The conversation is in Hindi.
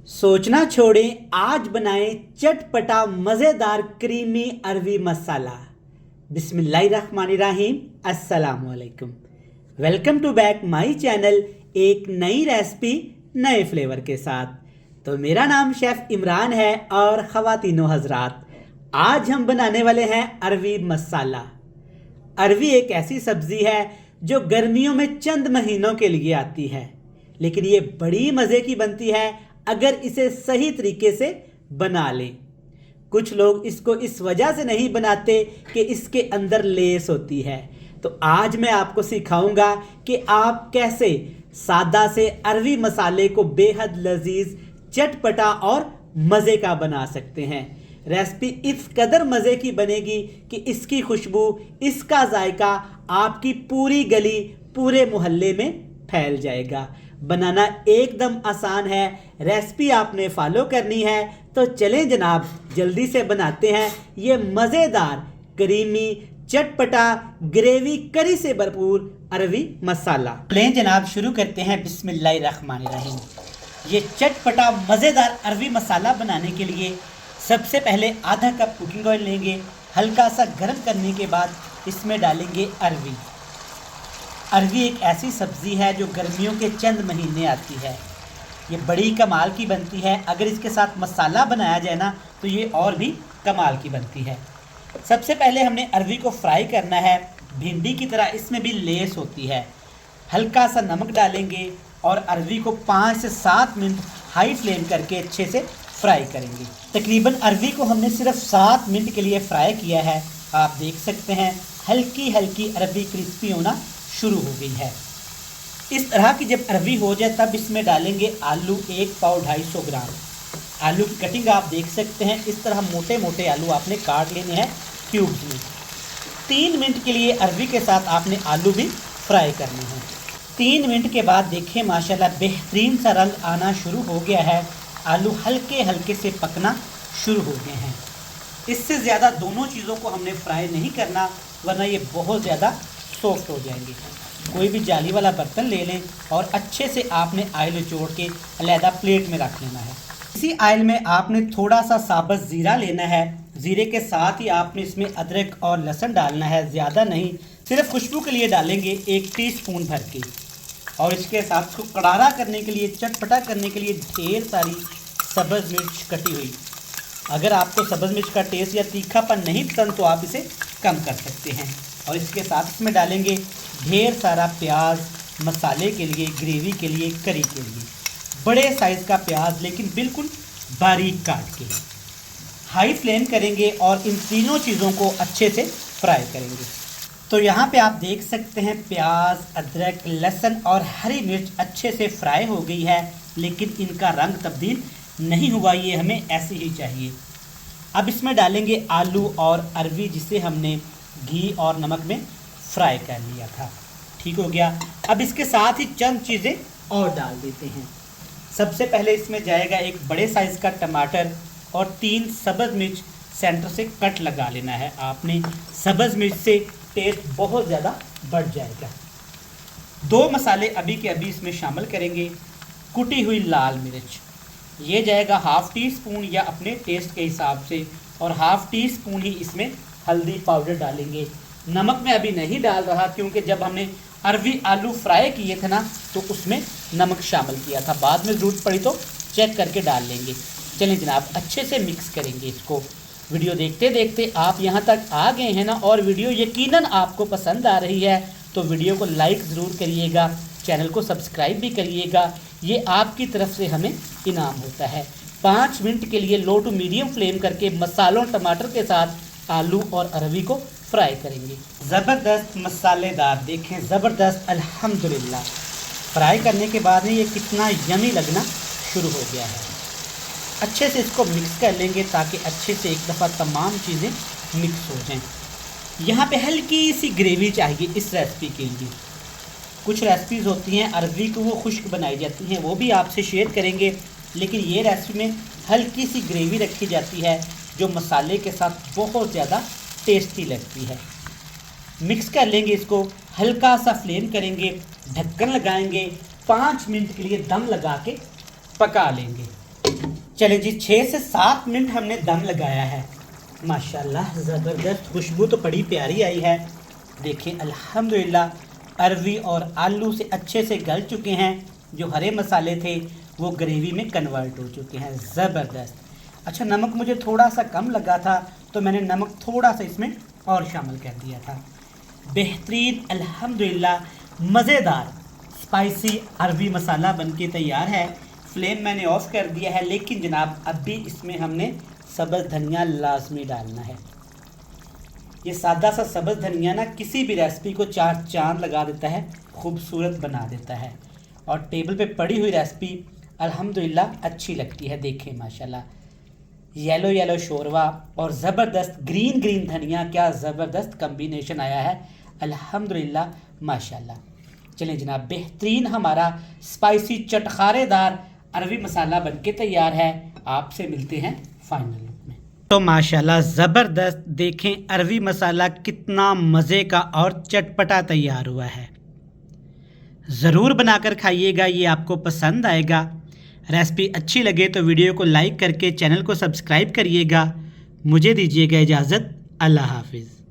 सोचना छोड़ें, आज बनाएं चटपटा मज़ेदार क्रीमी अरवी मसाला। बिस्मिल्लाहिर्रहमानिर्रहीम, अस्सलाम वालेकुम। Welcome to back my channel. एक नई रेसिपी नए फ्लेवर के साथ। तो मेरा नाम शेफ़ इमरान है और ख़वातीनो हज़रात, आज हम बनाने वाले हैं अरवी मसाला। अरवी एक ऐसी सब्ज़ी है जो गर्मियों में चंद महीनों के लिए आती है, लेकिन ये बड़ी मज़े की बनती है अगर इसे सही तरीके से बना लें। कुछ लोग इसको इस वजह से नहीं बनाते कि इसके अंदर लेस होती है। तो आज मैं आपको सिखाऊंगा कि आप कैसे सादा से अरवी मसाले को बेहद लजीज, चटपटा और मज़े का बना सकते हैं। रेसिपी इस कदर मज़े की बनेगी कि इसकी खुशबू, इसका जायका आपकी पूरी गली, पूरे मोहल्ले में फैल जाएगा। बनाना एकदम आसान है, रेसिपी आपने फॉलो करनी है। तो चलें जनाब, जल्दी से बनाते हैं ये मज़ेदार क्रीमी चटपटा ग्रेवी करी से भरपूर अरवी मसाला। चलें जनाब, शुरू करते हैं। बिस्मिल्लाहिर्रहमानिर्रहीम। ये चटपटा मज़ेदार अरवी मसाला बनाने के लिए सबसे पहले आधा कप कुकिंग ऑयल लेंगे। हल्का सा गर्म करने के बाद इसमें डालेंगे अरवी। अरवी एक ऐसी सब्ज़ी है जो गर्मियों के चंद महीने आती है। ये बड़ी कमाल की बनती है। अगर इसके साथ मसाला बनाया जाए ना तो ये और भी कमाल की बनती है। सबसे पहले हमने अरवी को फ्राई करना है। भिंडी की तरह इसमें भी लेस होती है। हल्का सा नमक डालेंगे और अरवी को 5 से 7 मिनट हाई फ्लेम करके अच्छे से फ्राई करेंगे। तकरीबन अरवी को हमने सिर्फ 7 मिनट के लिए फ्राई किया है। आप देख सकते हैं हल्की हल्की अरवी क्रिस्पी होना शुरू हो गई है। इस तरह की जब अरवी हो जाए तब इसमें डालेंगे आलू, 1 पाव 250 ग्राम। आलू की कटिंग आप देख सकते हैं। इस तरह मोटे मोटे आलू आपने काट लेने हैं क्यूब्स में। 3 मिनट के लिए अरवी के साथ आपने आलू भी फ्राई करने हैं। 3 मिनट के बाद देखें माशाल्लाह बेहतरीन सा रंग आना शुरू हो गया है। आलू हल्के हल्के से पकना शुरू हो गए हैं। इससे ज़्यादा दोनों चीज़ों को हमने फ्राई नहीं करना, वरना ये बहुत ज़्यादा सॉफ्ट हो जाएंगे। कोई भी जाली वाला बर्तन ले लें और अच्छे से आपने ऑयल निचोड़ के अलहदा प्लेट में रख लेना है। इसी ऑयल में आपने थोड़ा सा साबुत ज़ीरा लेना है। ज़ीरे के साथ ही आपने इसमें अदरक और लहसुन डालना है, ज़्यादा नहीं, सिर्फ खुशबू के लिए डालेंगे 1 टीस्पून भर के। और इसके साथ इसको करारा करने के लिए, चटपटा करने के लिए ढेर सारी सब्ज़ मिर्च कटी हुई। अगर आपको सब्ज़ मिर्च का टेस्ट या तीखापन नहीं पसंद तो आप इसे कम कर सकते हैं। और इसके साथ इसमें डालेंगे ढेर सारा प्याज, मसाले के लिए, ग्रेवी के लिए, करी के लिए। बड़े साइज़ का प्याज, लेकिन बिल्कुल बारीक काट के। हाई फ्लेम करेंगे और इन तीनों चीज़ों को अच्छे से फ्राई करेंगे। तो यहाँ पे आप देख सकते हैं प्याज, अदरक, लहसुन और हरी मिर्च अच्छे से फ्राई हो गई है, लेकिन इनका रंग तब्दील नहीं हुआ। ये हमें ऐसे ही चाहिए। अब इसमें डालेंगे आलू और अरवी, जिसे हमने घी और नमक में फ्राई कर लिया था। ठीक हो गया। अब इसके साथ ही चंद चीज़ें और डाल देते हैं। सबसे पहले इसमें जाएगा 1 बड़े साइज़ का टमाटर और 3 सब्ज़ मिर्च सेंटर से कट लगा लेना है आपने। सब्ज़ मिर्च से टेस्ट बहुत ज़्यादा बढ़ जाएगा। 2 मसाले अभी के अभी इसमें शामिल करेंगे। कुटी हुई लाल मिर्च, ये जाएगा ½ टीस्पून या अपने टेस्ट के हिसाब से, और ½ टीस्पून ही इसमें हल्दी पाउडर डालेंगे। नमक में अभी नहीं डाल रहा, क्योंकि जब हमने अरवी आलू फ्राई किए थे ना तो उसमें नमक शामिल किया था। बाद में ज़रूरत पड़ी तो चेक करके डाल लेंगे। चलें जनाब, अच्छे से मिक्स करेंगे इसको। वीडियो देखते देखते आप यहाँ तक आ गए हैं ना, और वीडियो यकीनन आपको पसंद आ रही है तो वीडियो को लाइक ज़रूर करिएगा, चैनल को सब्सक्राइब भी करिएगा। ये आपकी तरफ से हमें इनाम होता है। 5 मिनट के लिए लो टू मीडियम फ्लेम करके मसालों, टमाटर के साथ आलू और अरवी को फ्राई करेंगे। ज़बरदस्त मसालेदार, देखें ज़बरदस्त, अल्हम्दुलिल्लाह। फ्राई करने के बाद ये कितना यमी लगना शुरू हो गया है। अच्छे से इसको मिक्स कर लेंगे ताकि अच्छे से एक दफ़ा तमाम चीज़ें मिक्स हो जाएं। यहाँ पे हल्की सी ग्रेवी चाहिए इस रेसिपी के लिए। कुछ रेसिपीज़ होती हैं अरवी को वो खुश्क बनाई जाती हैं, वो भी आपसे शेयर करेंगे, लेकिन ये रेसिपी में हल्की सी ग्रेवी रखी जाती है जो मसाले के साथ बहुत ज़्यादा टेस्टी लगती है। मिक्स कर लेंगे इसको, हल्का सा फ्लेम करेंगे, ढक्कन लगाएंगे, 5 मिनट के लिए दम लगा के पका लेंगे। चलिए जी 6 से 7 मिनट हमने दम लगाया है। माशाल्लाह ज़बरदस्त खुशबू तो बड़ी प्यारी आई है। देखिए अल्हम्दुलिल्लाह अरवी और आलू से अच्छे से गल चुके हैं। जो हरे मसाले थे वो ग्रेवी में कन्वर्ट हो चुके हैं। ज़बरदस्त। अच्छा, नमक मुझे थोड़ा सा कम लगा था तो मैंने नमक थोड़ा सा इसमें और शामिल कर दिया था। बेहतरीन अल्हम्दुलिल्लाह मज़ेदार स्पाइसी अरवी मसाला बनके तैयार है। फ्लेम मैंने ऑफ कर दिया है, लेकिन जनाब अभी इसमें हमने सब्ज़ धनिया लाजमी डालना है। ये सादा सा सब्ज़ धनिया ना किसी भी रेसिपी को चार चांद लगा देता है, खूबसूरत बना देता है। और टेबल पे पड़ी हुई रेसिपी अल्हम्दुलिल्लाह अच्छी लगती है। देखें माशाल्लाह येलो येलो शोरवा और ज़बरदस्त ग्रीन ग्रीन धनिया, क्या ज़बरदस्त कम्बिनेशन आया है अल्हम्दुलिल्लाह माशाल्लाह। चलें जनाब, बेहतरीन हमारा स्पाइसी चटखारेदार अरवी मसाला बनके तैयार है। आपसे मिलते हैं फाइनल लुक में। तो माशाल्लाह ज़बरदस्त देखें अरवी मसाला कितना मज़े का और चटपटा तैयार हुआ है। ज़रूर बनाकर खाइएगा, ये आपको पसंद आएगा। रेसिपी अच्छी लगे तो वीडियो को लाइक करके चैनल को सब्सक्राइब करिएगा। मुझे दीजिएगा इजाज़त। अल्लाह हाफिज़।